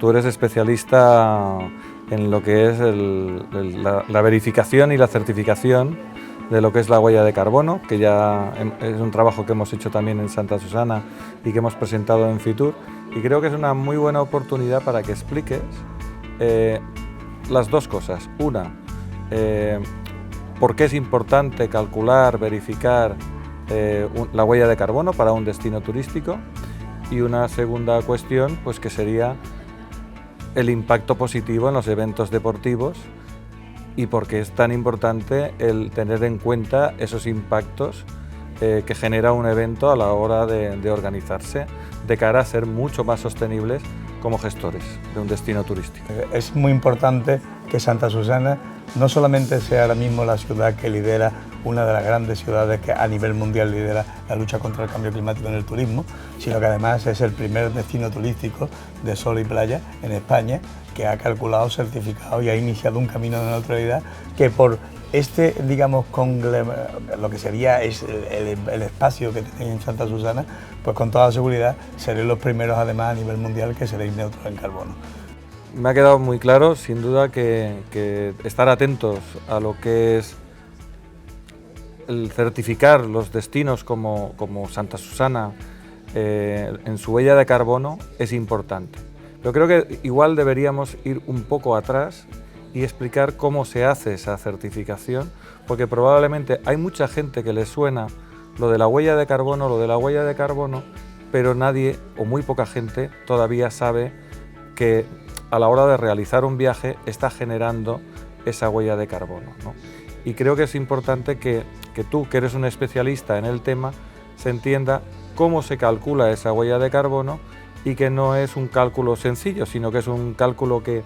tú eres especialista en lo que es la verificación y la certificación de lo que es la huella de carbono, que ya es un trabajo que hemos hecho también en Santa Susana y que hemos presentado en Fitur, y creo que es una muy buena oportunidad para que expliques las dos cosas. Una, por qué es importante calcular, verificar la huella de carbono para un destino turístico, y una segunda cuestión, pues que sería el impacto positivo en los eventos deportivos y por qué es tan importante el tener en cuenta esos impactos que genera un evento a la hora de organizarse, de cara a ser mucho más sostenibles como gestores de un destino turístico. Es muy importante que Santa Susana no solamente sea ahora mismo la ciudad que lidera, una de las grandes ciudades que a nivel mundial lidera la lucha contra el cambio climático en el turismo, sino que además es el primer destino turístico de sol y playa en España que ha calculado, certificado y ha iniciado un camino de neutralidad que por digamos, con lo que sería el espacio que tenéis en Santa Susana, pues con toda seguridad seréis los primeros además a nivel mundial que seréis neutros en carbono. Me ha quedado muy claro, sin duda, que estar atentos a lo que es el certificar los destinos como Santa Susana en su huella de carbono es importante. Pero creo que igual deberíamos ir un poco atrás y explicar cómo se hace esa certificación, porque probablemente hay mucha gente que le suena lo de la huella de carbono, pero nadie o muy poca gente todavía sabe que a la hora de realizar un viaje está generando esa huella de carbono, ¿no? Y creo que es importante que tú, que eres un especialista en el tema, se entienda cómo se calcula esa huella de carbono y que no es un cálculo sencillo, sino que es un cálculo que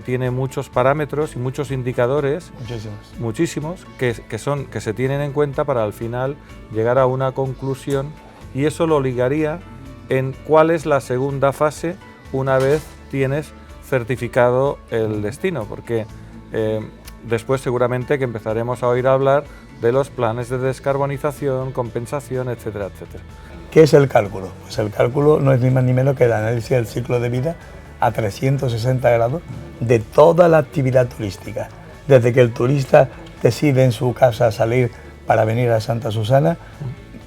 tiene muchos parámetros y muchos indicadores, muchísimos, que se tienen en cuenta para al final llegar a una conclusión, y eso lo ligaría en cuál es la segunda fase una vez tienes certificado el destino, porque después seguramente que empezaremos a oír hablar de los planes de descarbonización, compensación, etcétera, etcétera. ¿Qué es el cálculo? Pues el cálculo no es ni más ni menos que el análisis del ciclo de vida a 360 grados de toda la actividad turística. Desde que el turista decide en su casa salir para venir a Santa Susana,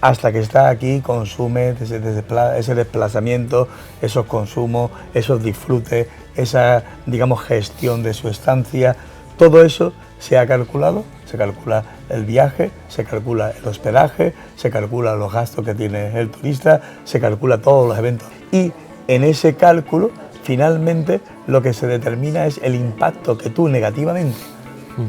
hasta que está aquí, consume ese desplazamiento, esos consumos, esos disfrutes, esa, digamos, gestión de su estancia. Todo eso se ha calculado, se calcula el viaje, se calcula el hospedaje, se calcula los gastos que tiene el turista, se calcula todos los eventos. Y en ese cálculo, finalmente, lo que se determina es el impacto que tú negativamente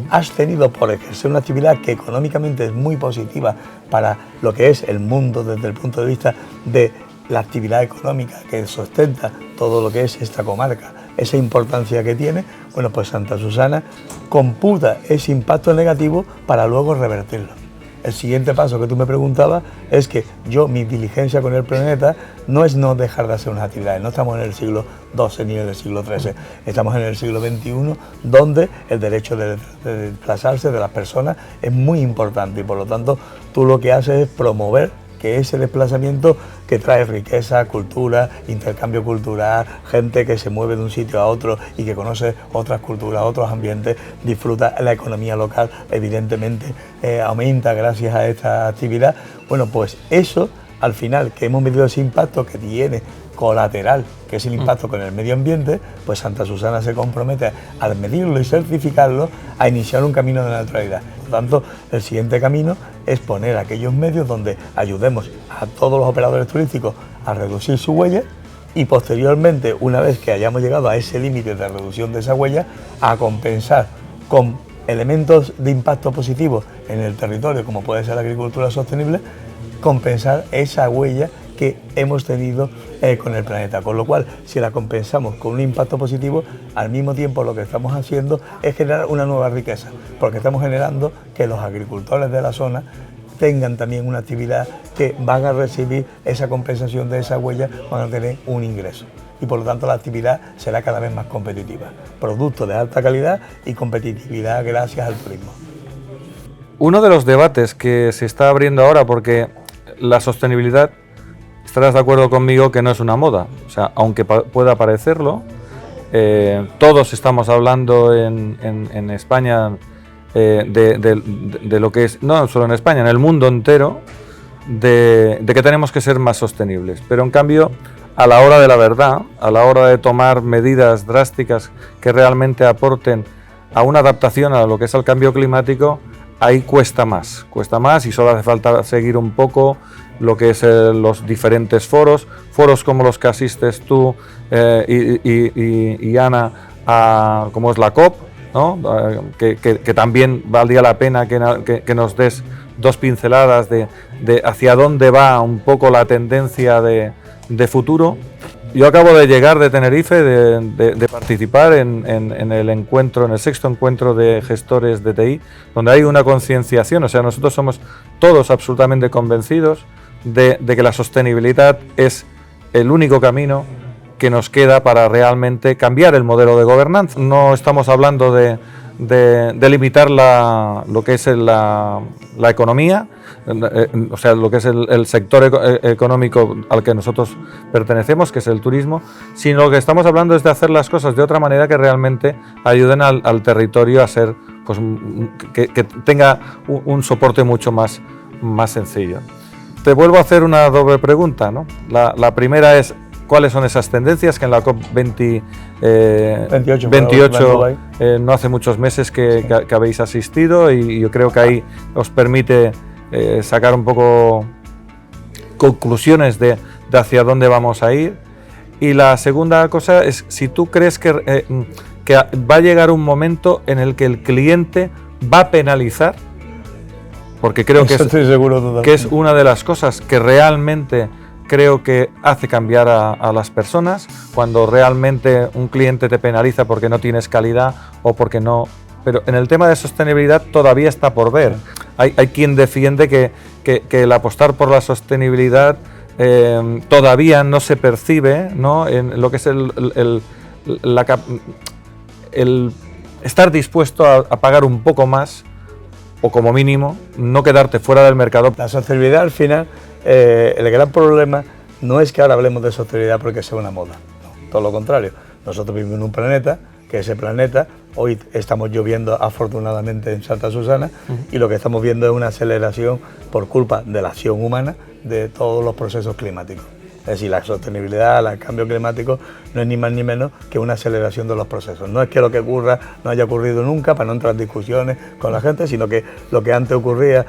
has tenido por ejercer una actividad que económicamente es muy positiva para lo que es el mundo desde el punto de vista de la actividad económica que sustenta todo lo que es esta comarca, esa importancia que tiene. Bueno, pues Santa Susana computa ese impacto negativo para luego revertirlo. El siguiente paso que tú me preguntabas es que mi diligencia con el planeta no es no dejar de hacer unas actividades. No estamos en el siglo XII ni en el siglo XIII, estamos en el siglo XXI, donde el derecho de desplazarse de las personas es muy importante y por lo tanto tú lo que haces es promover que ese desplazamiento que trae riqueza, cultura, intercambio cultural, gente que se mueve de un sitio a otro y que conoce otras culturas, otros ambientes, disfruta la economía local, evidentemente aumenta gracias a esta actividad. Bueno, pues eso, al final, que hemos medido ese impacto que tiene colateral, que es el impacto con el medio ambiente, pues Santa Susana se compromete al medirlo y certificarlo a iniciar un camino de neutralidad. Por lo tanto, el siguiente camino es poner aquellos medios donde ayudemos a todos los operadores turísticos a reducir su huella y posteriormente, una vez que hayamos llegado a ese límite de reducción de esa huella, a compensar con elementos de impacto positivo en el territorio, como puede ser la agricultura sostenible, compensar esa huella que hemos tenido con el planeta, con lo cual si la compensamos con un impacto positivo, al mismo tiempo lo que estamos haciendo es generar una nueva riqueza, porque estamos generando que los agricultores de la zona tengan también una actividad que van a recibir esa compensación de esa huella, van a tener un ingreso y por lo tanto la actividad será cada vez más competitiva, producto de alta calidad y competitividad gracias al turismo. Uno de los debates que se está abriendo ahora, porque la sostenibilidad, estarás de acuerdo conmigo que no es una moda, o sea, aunque pueda parecerlo, Todos estamos hablando en España de lo que es, no solo en España, en el mundo entero, de que tenemos que ser más sostenibles. Pero en cambio, a la hora de la verdad, a la hora de tomar medidas drásticas que realmente aporten a una adaptación a lo que es el cambio climático, ahí cuesta más y solo hace falta seguir un poco lo que es los diferentes foros como los que asistes tú y Ana, como es la COP, ¿no? Que también valdría la pena que nos des dos pinceladas de hacia dónde va un poco la tendencia de futuro. Yo acabo de llegar de Tenerife, de participar en el encuentro, en el 6º encuentro de gestores de TI, donde hay una concienciación. O sea, nosotros somos todos absolutamente convencidos de que la sostenibilidad es el único camino que nos queda para realmente cambiar el modelo de gobernanza. No estamos hablando de limitar lo que es la economía, o sea, lo que es el sector económico al que nosotros pertenecemos, que es el turismo, sino lo que estamos hablando es de hacer las cosas de otra manera que realmente ayuden al territorio a ser, pues, que tenga un soporte mucho más sencillo. Te vuelvo a hacer una doble pregunta, ¿no? La primera es: ¿cuáles son esas tendencias que en la COP28 no hace muchos meses que habéis asistido, y yo creo que ahí os permite sacar un poco conclusiones de hacia dónde vamos a ir? Y la segunda cosa es si tú crees que va a llegar un momento en el que el cliente va a penalizar, porque creo que es una de las cosas que realmente creo que hace cambiar a las personas, cuando realmente un cliente te penaliza porque no tienes calidad o porque no... Pero en el tema de sostenibilidad todavía está por ver. Hay quien defiende que el apostar por la sostenibilidad todavía no se percibe, ¿no?, en lo que es el estar dispuesto a pagar un poco más, o como mínimo no quedarte fuera del mercado. La sostenibilidad, al final, el gran problema no es que ahora hablemos de sostenibilidad porque sea una moda, no, todo lo contrario. Nosotros vivimos en un planeta, que ese planeta, hoy estamos lloviendo afortunadamente en Santa Susana, y lo que estamos viendo es una aceleración por culpa de la acción humana de todos los procesos climáticos. Es decir, la sostenibilidad, el cambio climático no es ni más ni menos que una aceleración de los procesos. No es que lo que ocurra no haya ocurrido nunca, para no entrar en discusiones con la gente, sino que lo que antes ocurría,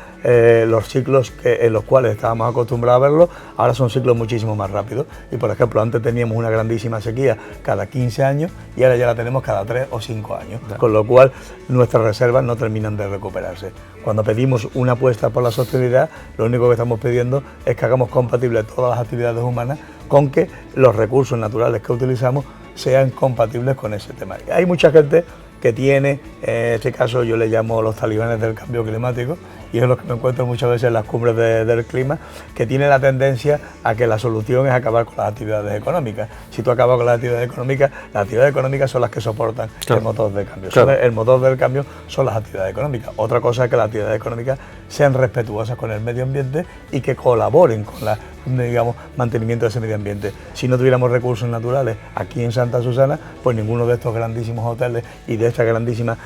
los ciclos en los cuales estábamos acostumbrados a verlo, ahora son ciclos muchísimo más rápidos. Y por ejemplo, antes teníamos una grandísima sequía cada 15 años y ahora ya la tenemos cada 3 o 5 años, con lo cual nuestras reservas no terminan de recuperarse. Cuando pedimos una apuesta por la sostenibilidad, lo único que estamos pidiendo es que hagamos compatibles todas las actividades humanas con que los recursos naturales que utilizamos sean compatibles con ese tema. Hay mucha gente que tiene, en este caso yo le llamo los talibanes del cambio climático, y es lo que me encuentro muchas veces en las cumbres del clima, que tiene la tendencia a que la solución es acabar con las actividades económicas. Si tú acabas con las actividades económicas son las que soportan el motor del cambio. Claro. El motor del cambio son las actividades económicas. Otra cosa es que las actividades económicas sean respetuosas con el medio ambiente y que colaboren con la, digamos, mantenimiento de ese medio ambiente. Si no tuviéramos recursos naturales aquí en Santa Susana, pues ninguno de estos grandísimos hoteles y de esta grandísima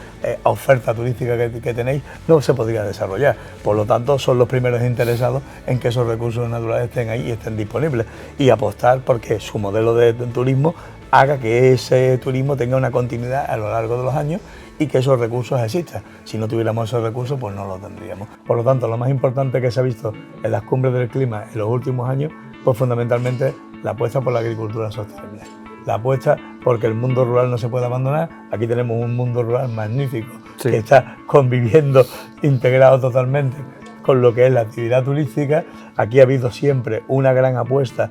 oferta turística que tenéis no se podría desarrollar. Por lo tanto, son los primeros interesados en que esos recursos naturales estén ahí y estén disponibles, y apostar porque su modelo de turismo haga que ese turismo tenga una continuidad a lo largo de los años y que esos recursos existan. Si no tuviéramos esos recursos, pues no los tendríamos. Por lo tanto, lo más importante que se ha visto en las cumbres del clima en los últimos años, pues fundamentalmente la apuesta por la agricultura sostenible. La apuesta porque el mundo rural no se puede abandonar. Aquí tenemos un mundo rural magnífico, sí, que está conviviendo integrado totalmente con lo que es la actividad turística. Aquí ha habido siempre una gran apuesta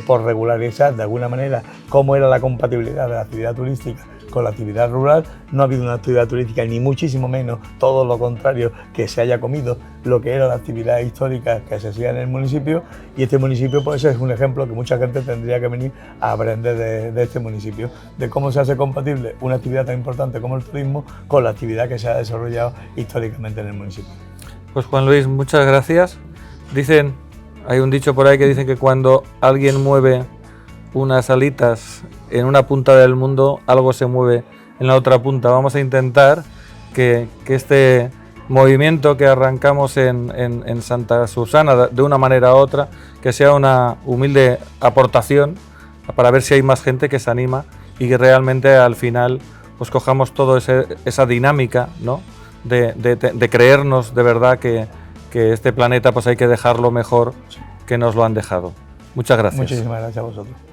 por regularizar de alguna manera cómo era la compatibilidad de la actividad turística con la actividad rural. No ha habido una actividad turística, ni muchísimo menos, todo lo contrario, que se haya comido lo que era la actividad histórica que se hacía en el municipio, y este municipio pues es un ejemplo que mucha gente tendría que venir a aprender de este municipio, de cómo se hace compatible una actividad tan importante como el turismo con la actividad que se ha desarrollado históricamente en el municipio. Pues Juan Luis, muchas gracias. Hay un dicho por ahí que dicen que cuando alguien mueve unas alitas en una punta del mundo algo se mueve en la otra punta. Vamos a intentar que este movimiento que arrancamos en Santa Susana de una manera u otra, que sea una humilde aportación para ver si hay más gente que se anima y que realmente al final pues cojamos toda esa dinámica, ¿no? de creernos de verdad que este planeta pues hay que dejarlo mejor que nos lo han dejado. Muchas gracias. Muchísimas gracias a vosotros.